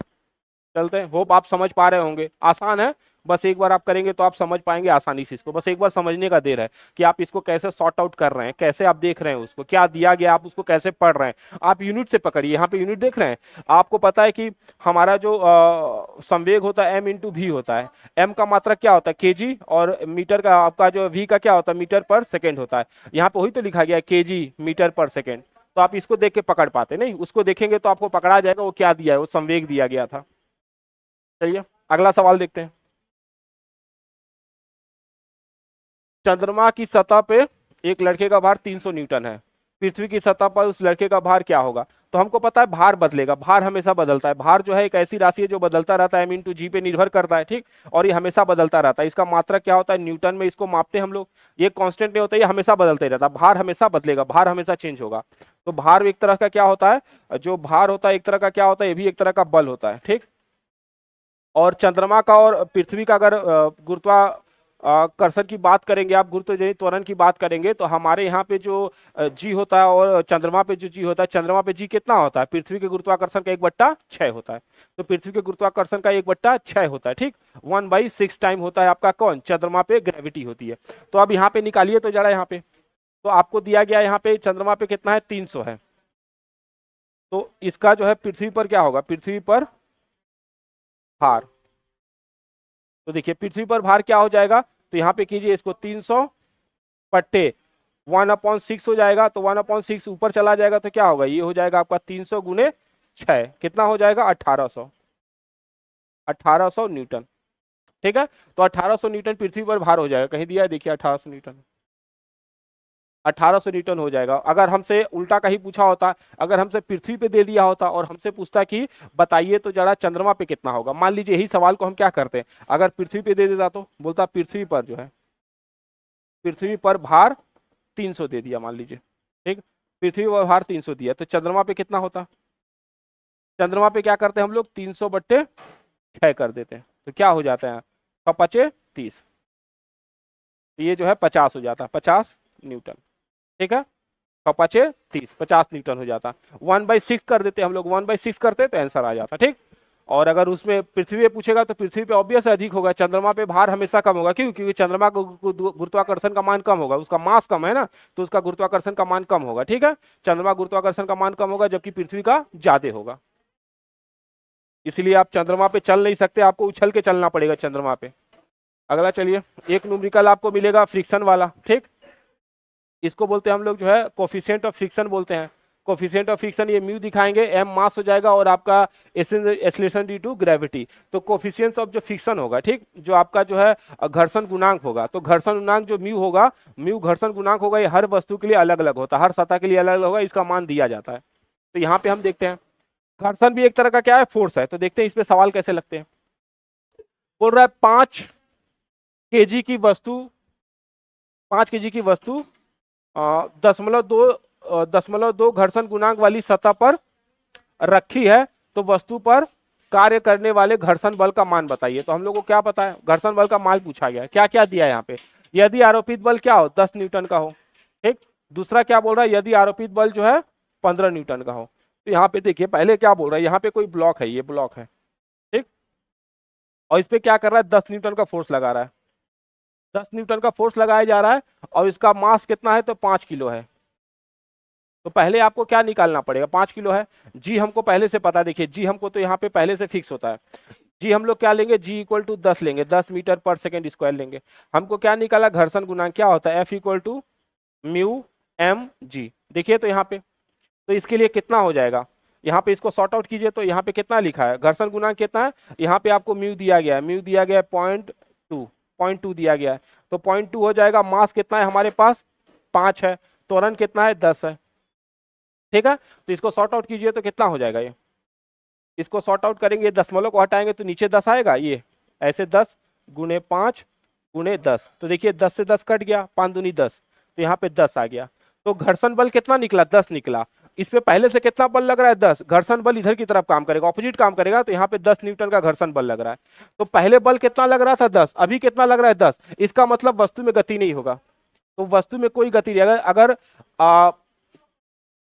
चलते हैं, होप आप समझ पा रहे होंगे, आसान है, बस एक बार आप करेंगे तो आप समझ पाएंगे आसानी से इसको, बस एक बार समझने का देर है कि आप इसको कैसे सॉर्ट आउट कर रहे हैं, कैसे आप देख रहे हैं उसको, क्या दिया गया आप उसको कैसे पढ़ रहे हैं। आप यूनिट से पकड़िए, यहाँ पे यूनिट देख रहे हैं, आपको पता है कि हमारा जो संवेग होता है m/v होता है, m का मात्रक क्या होता है kg, और मीटर का आपका जो v का क्या होता है मीटर पर सेकेंड होता है। यहाँ पे वही तो लिखा गया है kg मीटर पर सेकेंड। तो आप इसको देख के पकड़ पाते नहीं, उसको देखेंगे तो आपको पकड़ा जाएगा वो क्या दिया है, वो संवेग दिया गया था। चलिए अगला सवाल देखते हैं। चंद्रमा की सतह पे एक लड़के का भार 300 न्यूटन है, पृथ्वी की सतह पर उस लड़के का भार क्या होगा। तो हमको पता है भार बदलेगा, भार हमेशा बदलता है, भार जो है एक ऐसी राशि है जो बदलता रहता है, m/g पे निर्भर करता है। ठीक। और ये हमेशा बदलता रहता है, इसका मात्रक क्या होता है न्यूटन में, इसको मापते हैं हम लोग, ये कांस्टेंट नहीं होता, ये हमेशा बदलते रहता है, भार हमेशा बदलेगा, भार हमेशा चेंज होगा। तो भार एक तरह का क्या होता है, जो भार होता है एक तरह का क्या होता है, ये भी एक तरह का बल होता है। ठीक। और चंद्रमा का और पृथ्वी का अगर गुरुत्वाकर्षण की बात करेंगे, आप गुरुत्वाकर्षण त्वरण की बात करेंगे, तो हमारे यहाँ पे जो जी होता है और चंद्रमा पे जो जी होता है, चंद्रमा पे जी कितना होता है, पृथ्वी के गुरुत्वाकर्षण का 1/6 होता है। तो पृथ्वी के गुरुत्वाकर्षण का 1/6 होता है। ठीक। 1/6 टाइम होता है आपका कौन, चंद्रमा पे ग्रेविटी होती है। तो अब यहाँ पे निकालिए तो जरा, यहाँ पे तो आपको दिया गया यहाँ पे चंद्रमा पे कितना है 300 है, तो इसका जो है पृथ्वी पर क्या होगा, पृथ्वी पर भार। तो देखिए पृथ्वी पर भार क्या हो जाएगा, तो यहाँ पे कीजिए इसको 300 पट्टे 1/6 हो जाएगा, तो 1/6 ऊपर चला जाएगा तो क्या होगा, ये हो जाएगा आपका 300 गुने 6, कितना हो जाएगा 1800, 1800 न्यूटन। ठीक है, तो 1800 न्यूटन पृथ्वी पर भार हो जाएगा, कहीं दिया है देखिए 1800 न्यूटन, 1800 न्यूटन हो जाएगा। अगर हमसे उल्टा कहीं पूछा होता, अगर हमसे पृथ्वी पे दे दिया होता और हमसे पूछता कि बताइए तो जरा चंद्रमा पे कितना होगा, मान लीजिए यही सवाल को हम क्या करते हैं, अगर पृथ्वी पे दे देता तो बोलता पृथ्वी पर जो है, पृथ्वी पर भार 300 दे दिया मान लीजिए, ठीक, पृथ्वी पर भार 300 दिया, तो चंद्रमा पे कितना होता, चंद्रमा पे क्या करते हैं हम लोग 300/6 कर देते हैं, तो क्या हो जाता है 6×5 = 30, ये जो है 50 हो जाता है, 50 न्यूटन। ठीक है, 6×5 = 30, 50 न्यूटन हो जाता, 1/6 कर देते हम लोग, 1/6 करते तो आंसर आ जाता। ठीक, और अगर उसमें पृथ्वी पे पूछेगा तो पृथ्वी पे ऑब्वियस अधिक होगा, चंद्रमा पे भार हमेशा कम होगा, क्यों, क्योंकि चंद्रमा का गुरुत्वाकर्षण का मान कम होगा, उसका मास कम है ना, तो उसका गुरुत्वाकर्षण का मान कम होगा। ठीक है, चंद्रमा गुरुत्वाकर्षण का मान कम होगा जबकि पृथ्वी का ज्यादा होगा, इसलिए आप चंद्रमा पे चल नहीं सकते, आपको उछल के चलना पड़ेगा चंद्रमा पे। अगला चलिए, एक न्यूमेरिकल आपको मिलेगा फ्रिक्शन वाला। ठीक, इसको बोलते हैं हम लोग जो है कोफिशिएंट ऑफ फ्रिक्शन बोलते हैं, कोफिशिएंट ऑफ फ्रिक्शन, ये म्यू दिखाएंगे, एम मास हो जाएगा और आपका एक्सीलरेशन ड्यू टू ग्रेविटी, तो कोफिशिएंट ऑफ जो फ्रिक्शन होगा, ठीक, जो आपका जो है घर्षण गुणांक होगा, तो घर्षण गुणांक जो म्यू होगा, म्यू घर्षण गुणांक होगा, ये हर वस्तु के लिए अलग अलग होता है, हर सतह के लिए अलग अलग होगा, इसका मान दिया जाता है। तो यहाँ पे हम देखते हैं घर्षण भी एक तरह का क्या है, फोर्स है, तो देखते हैं इस पे सवाल कैसे लगते हैं। बोल रहा है 5 केजी की वस्तु, 5 केजी की वस्तु 0.2 घर्षण गुणांक वाली सतह पर रखी है, तो वस्तु पर कार्य करने वाले घर्षण बल का मान बताइए। तो हम लोग को क्या पता है, घर्षण बल का मान पूछा गया है, क्या क्या दिया है यहाँ पे, यदि आरोपित बल क्या हो 10 न्यूटन का हो, ठीक, दूसरा क्या बोल रहा है, यदि आरोपित बल जो है 15 न्यूटन का हो। तो यहाँ पे देखिए पहले क्या बोल रहा है, यहाँ पे कोई ब्लॉक है, ये ब्लॉक है, ठीक, और इस पे क्या कर रहा है 10 न्यूटन का फोर्स लगा रहा है, 10 न्यूटन का फोर्स लगाया जा रहा है, और इसका मास कितना है, तो 5 किलो है। तो पहले आपको क्या निकालना पड़ेगा, 5 किलो है, जी हमको पहले से पता, देखिए जी हमको तो यहाँ पे पहले से फिक्स होता है, जी हम लोग क्या लेंगे, जी इक्वल टू 10 लेंगे, 10 मीटर पर सेकेंड स्क्वायर लेंगे। हमको क्या निकाला, घर्षण गुणांक क्या होता है, F equal to mu M G. देखिए तो यहाँ पे, तो इसके लिए कितना हो जाएगा, यहाँ पे इसको सॉर्ट आउट कीजिए, तो यहाँ पे कितना लिखा है, घर्षण गुणांक कितना है, यहाँ पे आपको म्यू दिया गया है, म्यू दिया गया है 0.2 दिया गया है, तो 0.2 हो जाएगा, मास कितना है हमारे पास 5 है, त्वरण कितना है 10 है। ठीक है, तो इसको सॉर्ट आउट कीजिए तो कितना हो जाएगा, ये इसको सॉर्ट आउट करेंगे, दशमलव को हटाएंगे तो नीचे 10 आएगा, ये ऐसे 10 गुणे 5 गुणे 10, तो देखिए 10 से 10 कट गया, 5 दूनी 10, तो यहाँ पे 10 आ गया। तो घर्षण बल कितना निकला, 10 निकला, इस पे पहले से कितना बल लग रहा है 10, घर्षण बल इधर की तरफ काम करेगा, ऑपोजिट काम करेगा, तो यहाँ पे 10 न्यूटन का घर्षण बल लग रहा है। तो पहले बल कितना लग रहा था 10, अभी कितना लग रहा है 10, इसका मतलब वस्तु में गति नहीं होगा, तो वस्तु में कोई गति नहीं, अगर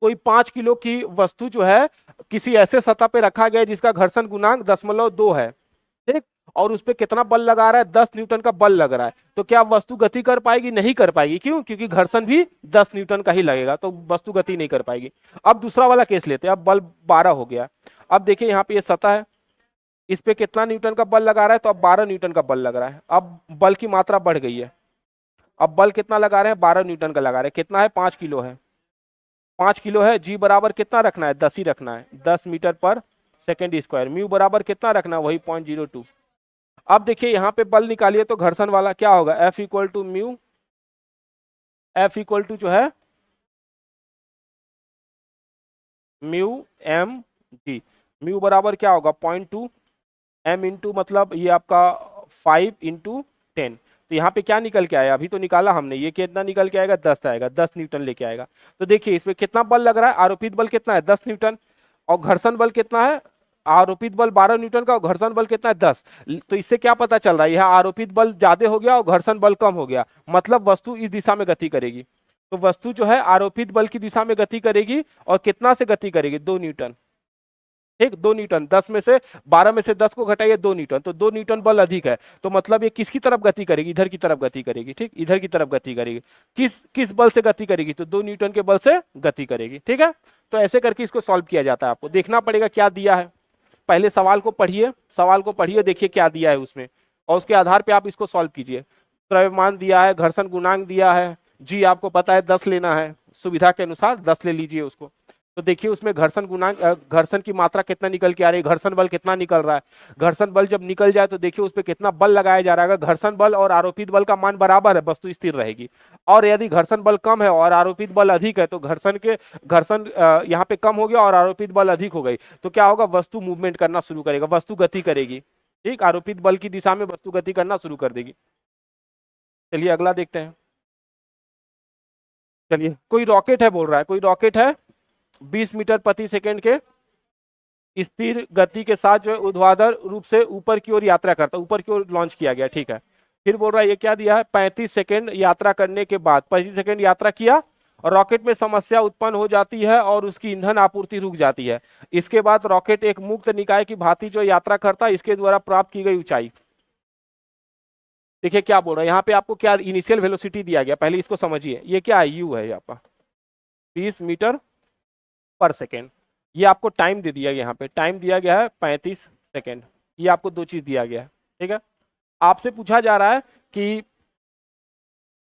कोई 5 किलो की वस्तु जो है किसी ऐसे सतह पे रखा गया जिसका घर्षण गुणांक 0.2 है, ठीक, और उस पे कितना बल लगा रहा है, 10 न्यूटन का बल लग रहा है, तो क्या वस्तु गति कर पाएगी, नहीं कर पाएगी, क्यों, क्योंकि घर्षण भी 10 न्यूटन का ही लगेगा, तो वस्तु गति नहीं कर पाएगी। अब दूसरा वाला केस लेते हैं, अब बल 12 हो गया, अब देखिए यहाँ पे ये सतह है, इस पे कितना न्यूटन का बल लगा रहा है, तो अब 12 न्यूटन का बल लग रहा है, अब बल की मात्रा बढ़ गई है, अब बल कितना लगा रहे हैं 12 न्यूटन का लगा रहे हैं, कितना है 5 किलो है, 5 किलो है, जी बराबर कितना रखना है 10 ही रखना है, 10 मीटर पर सेकेंड स्क्वायर, म्यू बराबर कितना रखना है वही 0.02। अब देखिए यहाँ पे बल निकालिए तो घर्षण वाला क्या होगा, F equal to mu, F equal to जो है म्यू एम जी, म्यू बराबर क्या होगा 0.2, एम इंटू मतलब ये आपका 5 इंटू 10, तो यहाँ पे क्या निकल के आया, अभी तो निकाला हमने, ये कितना निकल के आएगा 10 आएगा, 10 न्यूटन लेके आएगा। तो देखिए इसमें कितना बल लग रहा है, आरोपित बल कितना है 10 न्यूटन, और घर्षण बल कितना है, आरोपित बल 12 न्यूटन का और घर्षण बल कितना है 10, तो इससे क्या पता चल रहा है, यह आरोपित बल ज्यादा हो गया और घर्षण बल कम हो गया, मतलब वस्तु इस दिशा में गति करेगी, तो वस्तु जो है आरोपित बल की दिशा में गति करेगी, और कितना से गति करेगी 2 न्यूटन, ठीक, 2 न्यूटन, 10 में से 12 में से 10 को घटाइए, 2 न्यूटन, तो 2 न्यूटन बल अधिक है, तो मतलब ये किसकी तरफ गति करेगी, इधर की तरफ गति करेगी। ठीक, इधर की तरफ गति करेगी। किस किस बल से गति करेगी, तो 2 न्यूटन के बल से गति करेगी। ठीक है, तो ऐसे करके इसको सॉल्व किया जाता है। आपको देखना पड़ेगा क्या दिया है, पहले सवाल को पढ़िए, सवाल को पढ़िए, देखिए क्या दिया है उसमें, और उसके आधार पर आप इसको सॉल्व कीजिए। द्रव्यमान दिया है, घर्षण गुणांक दिया है, जी आपको पता है 10 लेना है, सुविधा के अनुसार 10 ले लीजिए उसको। तो देखिए उसमें घर्षण गुणांक, घर्षण की मात्रा कितना निकल के आ रही है, घर्षण बल कितना निकल रहा है। घर्षण बल जब निकल जाए तो देखिए उस पर कितना बल लगाया जा रहा है। अगर घर्षण बल और आरोपित बल का मान बराबर है, वस्तु स्थिर रहेगी। और यदि घर्षण बल कम है और आरोपित बल अधिक है, तो घर्षण यहाँ पे कम हो गया और आरोपित बल अधिक हो गई, तो क्या होगा, वस्तु मूवमेंट करना शुरू करेगा, वस्तु गति करेगी। ठीक, आरोपित बल की दिशा में वस्तु गति करना शुरू कर देगी। चलिए अगला देखते हैं। चलिए, कोई रॉकेट है बोल रहा है, कोई रॉकेट है 20 मीटर प्रति सेकंड के स्थिर गति के साथ जो है ऊर्ध्वाधर रूप से ऊपर की ओर यात्रा करता है, ऊपर की ओर लॉन्च किया गया। ठीक है, फिर बोल रहा है ये क्या दिया है, 35 सेकंड यात्रा करने के बाद, 35 सेकंड यात्रा किया और रॉकेट में समस्या उत्पन्न हो जाती है और उसकी ईंधन आपूर्ति रुक जाती है। इसके बाद रॉकेट एक मुक्त निकाय की भांति जो यात्रा करता है, इसके द्वारा प्राप्त की गई ऊंचाई। देखिए क्या बोल रहा है यहाँ पे, आपको क्या इनिशियल वेलोसिटी दिया गया, पहले इसको समझिए। ये क्या है, यू है यहाँ पर 20 मीटर पर सेकेंड। ये आपको टाइम दे दिया गया, यहाँ पे टाइम दिया गया है 35 सेकेंड। ये आपको दो चीज दिया गया है। ठीक है, आपसे पूछा जा रहा है कि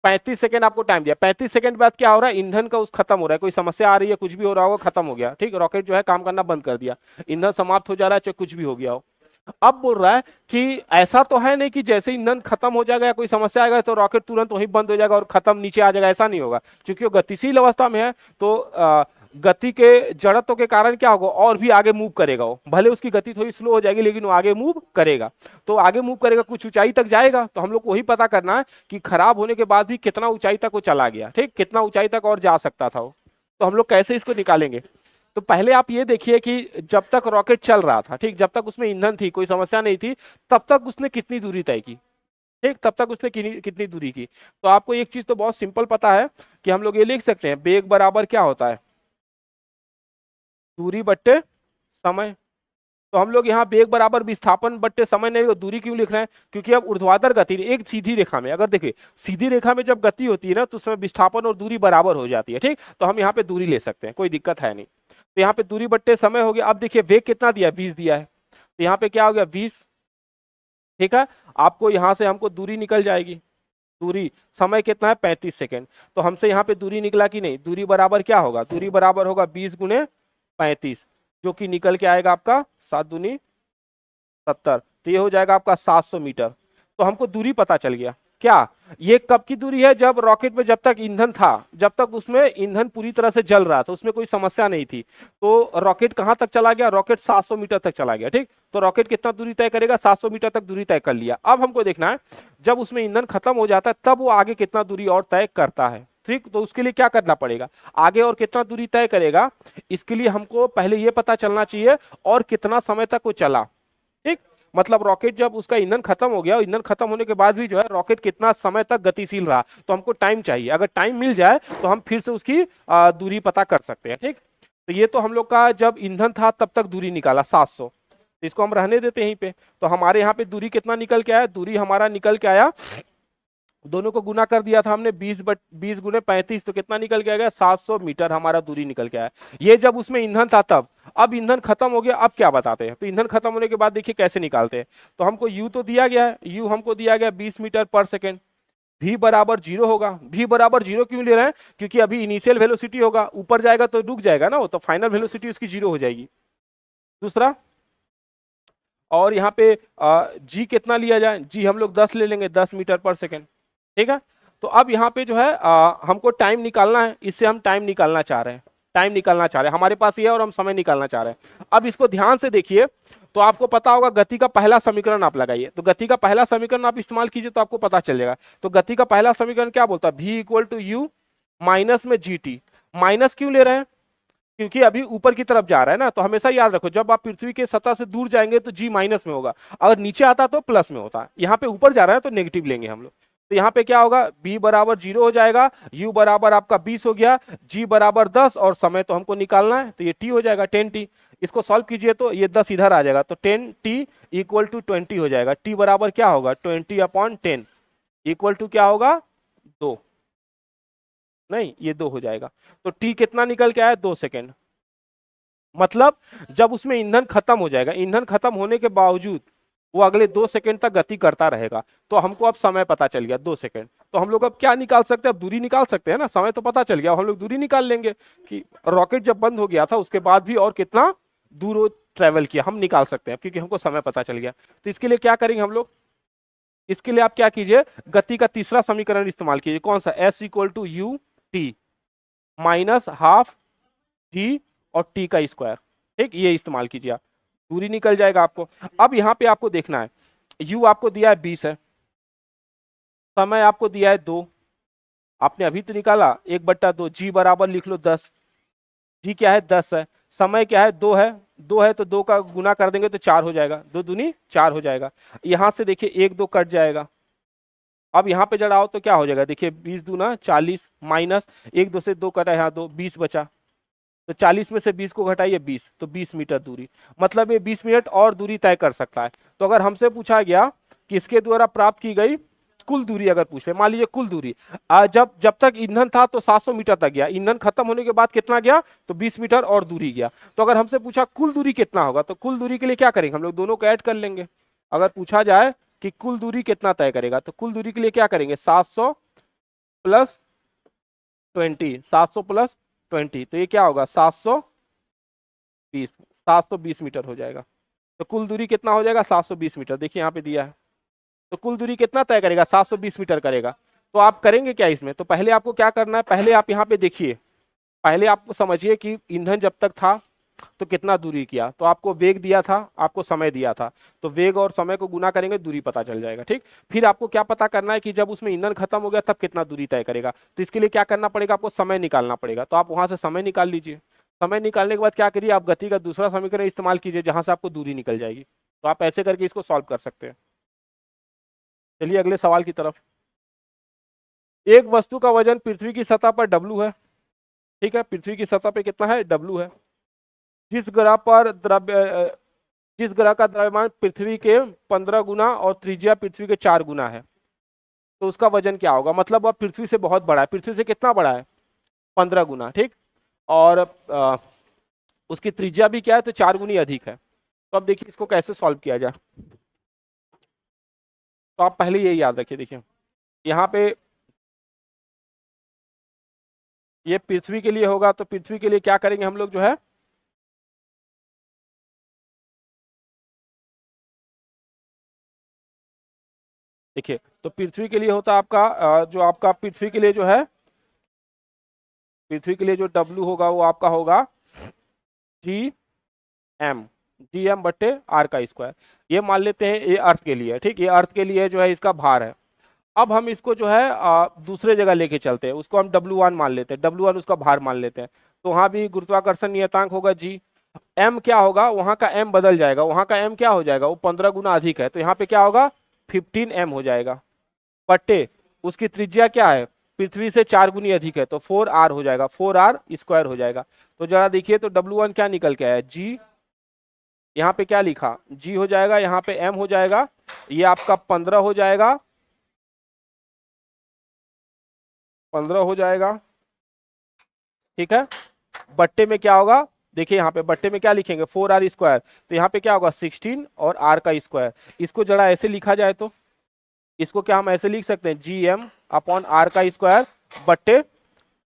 35 सेकेंड आपको टाइम दिया, 35 सेकेंड बाद क्या हो रहा है, ईंधन का उस खत्म हो रहा है, कोई समस्या आ रही है, कुछ भी हो रहा होगा, खत्म हो गया। ठीक, रॉकेट जो है काम करना बंद कर दिया, ईंधन समाप्त हो जा रहा है, चाहे कुछ भी हो गया हो। अब बोल रहा है कि ऐसा तो है नहीं कि जैसे ईंधन खत्म हो जाएगा या कोई समस्या आएगा तो रॉकेट तुरंत वहीं बंद हो जाएगा और खत्म नीचे आ जाएगा, ऐसा नहीं होगा। क्योंकि वो गतिशील अवस्था में है, तो गति के जड़त्व के कारण क्या होगा, और भी आगे मूव करेगा। वो भले उसकी गति थोड़ी स्लो हो जाएगी लेकिन वो आगे मूव करेगा। तो आगे मूव करेगा, कुछ ऊंचाई तक जाएगा। तो हम लोग को वही पता करना है कि खराब होने के बाद भी कितना ऊंचाई तक वो चला गया। ठीक, कितना ऊंचाई तक और जा सकता था वो। तो हम लोग कैसे इसको निकालेंगे, तो पहले आप ये देखिए कि जब तक रॉकेट चल रहा था, ठीक, जब तक उसमें ईंधन थी, कोई समस्या नहीं थी, तब तक उसने कितनी दूरी तय की। ठीक, तब तक उसने कितनी दूरी की। तो आपको एक चीज तो बहुत सिंपल पता है कि हम लोग ये लिख सकते हैं, वेग बराबर क्या होता है, दूरी बट्टे समय। तो हम लोग यहाँ वेग बराबर विस्थापन बट्टे समय नहीं, दूरी क्यों लिख रहे हैं, क्योंकि अब ऊर्ध्वाधर गति एक सीधी रेखा में, अगर देखिए सीधी रेखा में जब गति होती है ना, तो उसमें विस्थापन और दूरी बराबर हो जाती है। ठीक, तो हम यहाँ पे दूरी ले सकते हैं, कोई दिक्कत है नहीं। तो यहाँ पे दूरी बट्टे समय हो गया। अब देखिए वेग कितना दिया, 20 दिया है, तो यहाँ पे क्या हो गया, 20। ठीक है, आपको यहाँ से हमको दूरी निकल जाएगी, दूरी समय कितना है, 35 सेकेंड। तो हमसे यहाँ पे दूरी निकला कि नहीं, दूरी बराबर क्या होगा, दूरी बराबर होगा 20 गुने 35, जो कि निकल के आएगा आपका 7 दूनी 70। तो ये हो जाएगा आपका 700 मीटर। तो हमको दूरी पता चल गया। क्या, ये कब की दूरी है, जब रॉकेट में जब तक ईंधन था, जब तक उसमें ईंधन पूरी तरह से जल रहा था, उसमें कोई समस्या नहीं थी। तो रॉकेट कहां तक चला गया, रॉकेट 700 मीटर तक चला गया। ठीक, तो रॉकेट कितना दूरी तय करेगा, 700 मीटर तक दूरी तय कर लिया। अब हमको देखना है जब उसमें ईंधन खत्म हो जाता है तब वो आगे कितना दूरी और तय करता है। ठीक, तो उसके लिए क्या करना पड़ेगा, आगे और कितना दूरी तय करेगा, इसके लिए हमको पहले ये पता चलना चाहिए और कितना समय तक वो चला। ठीक, मतलब रॉकेट जब उसका ईंधन खत्म हो गया, ईंधन खत्म होने के बाद भी जो है रॉकेट कितना समय तक गतिशील रहा, तो हमको टाइम चाहिए। अगर टाइम मिल जाए तो हम फिर से उसकी दूरी पता कर सकते हैं। ठीक, तो ये तो हम लोग का जब ईंधन था तब तक दूरी निकाला 700, तो इसको हम रहने देते हैं यहीं पे। तो हमारे यहाँ पे दूरी कितना निकल के आया, दूरी हमारा निकल के आया, दोनों को गुना कर दिया था हमने, 20 गुने 35, तो कितना निकल के आ गया, 700 मीटर हमारा दूरी निकल के आया। ये जब उसमें ईंधन था तब। अब ईंधन खत्म हो गया, अब क्या बताते हैं, तो ईंधन खत्म होने के बाद देखिए कैसे निकालते हैं। तो हमको यू तो दिया गया है, यू हमको दिया गया 20 मीटर पर सेकेंड। v बराबर 0 होगा। v बराबर 0 क्यों ले रहे हैं, क्योंकि अभी इनिशियल वेलोसिटी होगा, ऊपर जाएगा तो रुक जाएगा ना वो, तो फाइनल वेलोसिटी उसकी 0 हो जाएगी। दूसरा, और यहाँ पे g कितना लिया जाए, g हम लोग 10 ले लेंगे, 10 मीटर पर सेकेंड। ठीक है, तो अब यहाँ पे जो है हमको टाइम निकालना है, इससे हम टाइम निकालना चाह रहे हैं, टाइम निकालना चाह रहे हैं, हमारे पास ये है और हम समय निकालना चाह रहे हैं। अब इसको ध्यान से देखिए, तो आपको पता होगा गति का पहला समीकरण आप लगाइए, तो गति का पहला समीकरण आप इस्तेमाल कीजिए तो आपको पता चल जाएगा। तो गति का पहला समीकरण क्या बोलता है, v equal to U minus में जी टी। माइनस क्यों ले रहे हैं, क्योंकि अभी ऊपर की तरफ जा रहा है ना, तो हमेशा याद रखो जब आप पृथ्वी के सतह से दूर जाएंगे तो जी माइनस में होगा, अगर नीचे आता तो प्लस में होता। यहाँ पे ऊपर जा रहा है तो नेगेटिव लेंगे हम लोग। तो यहाँ पे क्या होगा, b बराबर 0 हो जाएगा, u बराबर आपका 20 हो गया, g बराबर 10, और समय तो हमको निकालना है तो ये t हो जाएगा 10t। इसको सॉल्व कीजिए तो ये 10 इधर आ जाएगा, तो 10t इक्वल टू 20 हो जाएगा। t बराबर क्या होगा, 20/10 इक्वल टू क्या होगा, 2, नहीं ये 2 हो जाएगा। तो t कितना निकल के आया, 2 सेकेंड। मतलब जब उसमें ईंधन खत्म हो जाएगा, ईंधन खत्म होने के बावजूद वो अगले 2 सेकेंड तक गति करता रहेगा। तो हमको अब समय पता चल गया 2 सेकेंड। तो हम लोग अब क्या निकाल सकते हैं, अब दूरी निकाल सकते हैं ना, समय तो पता चल गया, हम लोग दूरी निकाल लेंगे कि रॉकेट जब बंद हो गया था उसके बाद भी और कितना दूर वो ट्रेवल किया, हम निकाल सकते हैं क्योंकि हमको समय पता चल गया। तो इसके लिए क्या करेंगे हम लोग, इसके लिए आप क्या कीजिए, गति का तीसरा समीकरण इस्तेमाल कीजिए। कौन सा, s equal to u t minus half g और टी का स्क्वायर, ठीक, ये इस्तेमाल कीजिए आप, दूरी निकल जाएगा आपको। अब यहाँ पे आपको देखना है, u आपको दिया है 20 है, समय आपको दिया है 2, आपने अभी तो निकाला 1/2, जी बराबर लिख लो 10, जी क्या है 10 है, समय क्या है 2 है, 2 है तो 2 का गुना कर देंगे तो 4 हो जाएगा, 2 दूनी 4 हो जाएगा। यहां से देखिए 1 2 कट जाएगा, अब यहाँ पे जड़ाओ तो क्या हो जाएगा, देखिए 20 दूना 40 माइनस 1 2 से 2 कटा, यहाँ 2 20 बचा, तो 40 में से 20 को घटाइए 20, तो 20 मीटर दूरी, मतलब ये 20 मिनट और दूरी तय कर सकता है। तो अगर हमसे पूछा गया कि इसके द्वारा प्राप्त की गई कुल दूरी अगर पूछ ले, मान लीजिए कुल दूरी जब तक ईंधन था तो 700 मीटर तक गया, ईंधन खत्म होने के बाद कितना गया, तो 20 मीटर और दूरी गया। तो अगर हमसे पूछा कुल दूरी कितना होगा, तो कुल दूरी के लिए क्या करेंगे, हम लोग दोनों को ऐड कर लेंगे। अगर पूछा जाए कि कुल दूरी कितना तय करेगा, तो कुल दूरी के लिए क्या करेंगे, 700 प्लस 20, 700 प्लस 20, तो ये क्या होगा 720 मीटर हो जाएगा। तो कुल दूरी कितना हो जाएगा, 720 मीटर, देखिए यहाँ पे दिया है। तो कुल दूरी कितना तय करेगा, 720 मीटर करेगा। तो आप करेंगे क्या इसमें, तो पहले आपको क्या करना है, पहले आप यहाँ पे देखिए, पहले आपको समझिए कि ईंधन जब तक था तो कितना दूरी किया, तो आपको वेग दिया था, आपको समय दिया था, तो वेग और समय को गुना करेंगे, दूरी पता चल जाएगा, ठीक। फिर आपको क्या पता करना है कि जब उसमें ईंधन खत्म हो गया तब कितना दूरी तय करेगा, तो इसके लिए क्या करना पड़ेगा, आपको समय निकालना पड़ेगा। तो आप वहां से समय निकाल लीजिए, समय निकालने के बाद क्या करिए, आप गति का दूसरा समीकरण इस्तेमाल कीजिए जहां से आपको दूरी निकल जाएगी। तो आप ऐसे करके इसको सॉल्व कर सकते हैं। चलिए अगले सवाल की तरफ। एक वस्तु का वजन पृथ्वी की सतह पर W है, ठीक है, पृथ्वी की सतह पे कितना है, W है। जिस ग्रह पर जिस ग्रह का द्रव्यमान पृथ्वी के 15 गुना और त्रिज्या पृथ्वी के 4 गुना है, तो उसका वजन क्या होगा, मतलब वह पृथ्वी से बहुत बड़ा है, पृथ्वी से कितना बड़ा है, 15 गुना, ठीक, और उसकी त्रिज्या भी क्या है, तो 4 गुनी अधिक है। तो अब देखिए इसको कैसे सॉल्व किया जाए, तो आप पहले ये याद रखिए, देखिए यहाँ पे ये पृथ्वी के लिए होगा, तो पृथ्वी के लिए क्या करेंगे हम लोग जो है, देखिए तो पृथ्वी के लिए होता है आपका जो आपका पृथ्वी के लिए जो है, पृथ्वी के लिए जो W होगा वो आपका होगा Gm/r², ये मान लेते हैं, ये अर्थ के लिए, ठीक, ये अर्थ के लिए जो है इसका भार है। अब हम इसको जो है दूसरे जगह लेके चलते हैं, उसको हम W1 मान लेते हैं, W1 उसका भार मान लेते हैं। तो वहां भी गुरुत्वाकर्षण नियतांक होगा G, M क्या होगा, वहां का M बदल जाएगा, वहां का M क्या हो जाएगा, वो 15 गुना अधिक है, तो यहाँ पे क्या होगा 15M हो जाएगा, बट्टे उसकी त्रिज्या क्या है, पृथ्वी से 4 गुनी अधिक है, तो 4R हो जाएगा, 4R² हो जाएगा। तो जरा देखिए तो W1 क्या निकल के आया, G, यहाँ पे क्या लिखा, G हो जाएगा, यहाँ पे M हो जाएगा, ये आपका 15 हो जाएगा, 15 हो जाएगा, ठीक है, बट्टे में क्या होगा, देखिए यहाँ पे बट्टे में क्या लिखेंगे 4R², तो यहाँ पे क्या होगा 16 और R का स्क्वायर। इसको जरा ऐसे लिखा जाए तो इसको क्या हम ऐसे लिख सकते हैं, Gm/r का स्क्वायर बट्टे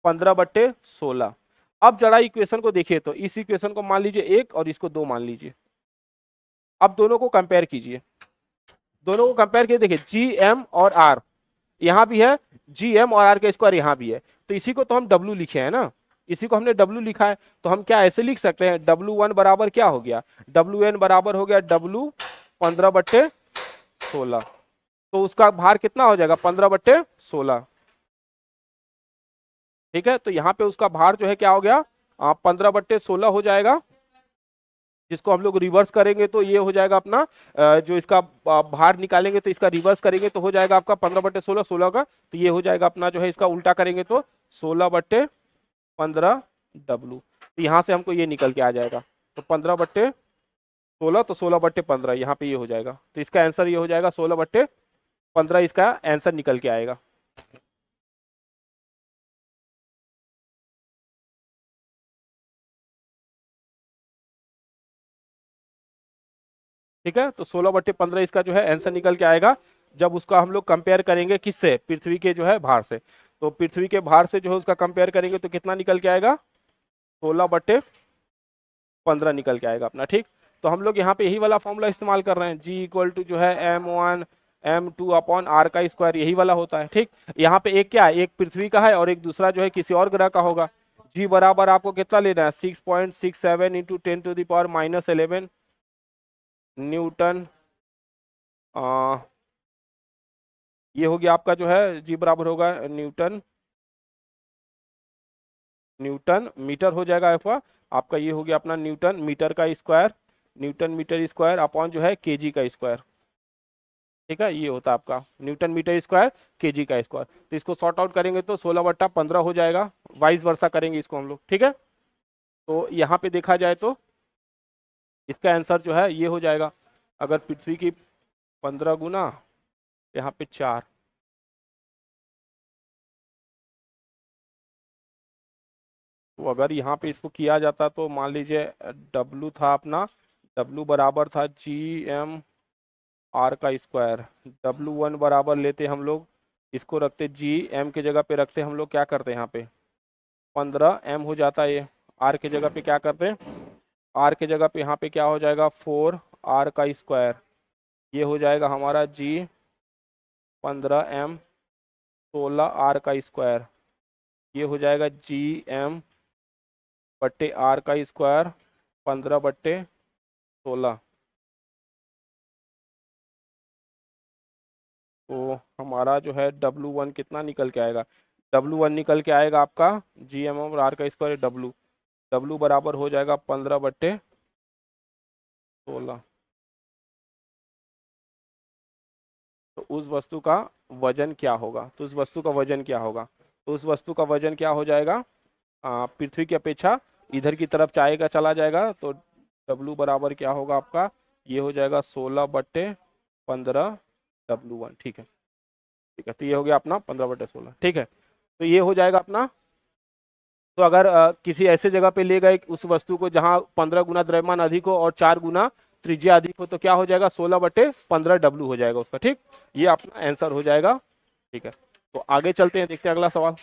15/16। अब जरा इक्वेशन को देखिए तो इस इक्वेशन को मान लीजिए 1 और इसको 2 मान लीजिए। अब दोनों को कंपेयर कीजिए, दोनों को कंपेयर किए, देखिए Gm और R यहाँ भी है, Gm और R का स्क्वायर यहाँ भी है, तो इसी को तो हम W लिखे हैं ना, इसी को हमने W लिखा है, तो हम क्या ऐसे लिख सकते हैं, W1 बराबर क्या हो गया, Wn बराबर हो गया W 15/16, तो उसका भार कितना हो जाएगा 15/16, ठीक है। तो यहाँ पे उसका भार जो है क्या हो गया 15/16 हो जाएगा, जिसको हम लोग रिवर्स करेंगे तो ये हो जाएगा अपना जो इसका भार निकालेंगे तो इसका रिवर्स करेंगे तो हो जाएगा आपका 15/16, 16 का, तो ये हो जाएगा अपना जो है इसका उल्टा करेंगे तो 16/15W, तो यहाँ से हमको ये निकल के आ जाएगा। तो 15/16, तो 16/15 यहाँ पे ये हो जाएगा। तो इसका आंसर ये हो जाएगा 16/15, इसका आंसर निकल के आएगा। ठीक है, तो 16/15 इसका जो है आंसर निकल के आएगा जब उसका हम लोग कंपेयर करेंगे किससे, पृथ्वी के जो है भार से। तो पृथ्वी के भार से जो है उसका कंपेयर करेंगे तो कितना निकल के आएगा, 16/15 निकल के आएगा अपना। ठीक, तो हम लोग यहाँ पे यही वाला फॉर्मूला इस्तेमाल कर रहे हैं, G इक्वल टू जो है m1m2/r का स्क्वायर, यही वाला होता है। ठीक, यहाँ पे एक क्या है, एक पृथ्वी का है और एक दूसरा जो है किसी और ग्रह का होगा। G बराबर आपको कितना लेना है, 6.67 इंटू 10⁻11 न्यूटन। ये हो गया आपका जो है G बराबर होगा न्यूटन मीटर हो जाएगा अथवा आपका ये हो गया अपना न्यूटन मीटर का square, newton metre square upon जो है केजी का स्क्वायर। ठीक है, ये होता है आपका न्यूटन मीटर स्क्वायर केजी का स्क्वायर। तो इसको सॉर्ट आउट करेंगे तो 16/15 हो जाएगा, वाइस वर्सा करेंगे इसको हम लोग। ठीक है, तो यहाँ पे देखा जाए तो इसका आंसर जो है ये हो जाएगा, अगर पृथ्वी की 15 गुना, यहाँ पे 4, तो अगर यहाँ पे इसको किया जाता तो मान लीजिए W था अपना, W बराबर था GM/r का स्क्वायर। W1 बराबर लेते हम लोग, इसको रखते GM के जगह पे रखते हम लोग, क्या करते हैं यहाँ पे 15m हो जाता है ये, R के जगह पे क्या करते हैं, R के जगह पे यहाँ पे क्या हो जाएगा 4r का स्क्वायर, ये हो जाएगा हमारा G 15m 16r का स्क्वायर, ये हो जाएगा GM/r का स्क्वायर 15/16। तो हमारा जो है W1 कितना निकल के आएगा, W1 निकल के आएगा आपका GM/r का स्क्वायर W बराबर हो जाएगा 15/16। तो उस वस्तु का वजन क्या होगा, तो उस वस्तु का वजन क्या होगा, तो उस वस्तु का वजन क्या हो जाएगा, पृथ्वी की अपेक्षा इधर की तरफ चला जाएगा। तो W बराबर क्या होगा आपका, ये हो जाएगा 16/15 W1। ठीक है, ठीक है, तो ये हो गया अपना 15/16। ठीक है, तो ये हो जाएगा अपना। तो अगर किसी ऐसे जगह पे ले गए उस वस्तु को जहां 15 गुना द्रव्यमान अधिक हो और 4 गुना त्रिज्या अधिक हो, तो क्या हो जाएगा 16/15 W हो जाएगा उसका। ठीक, ये अपना आंसर हो जाएगा। ठीक है, तो आगे चलते हैं, देखते हैं अगला सवाल।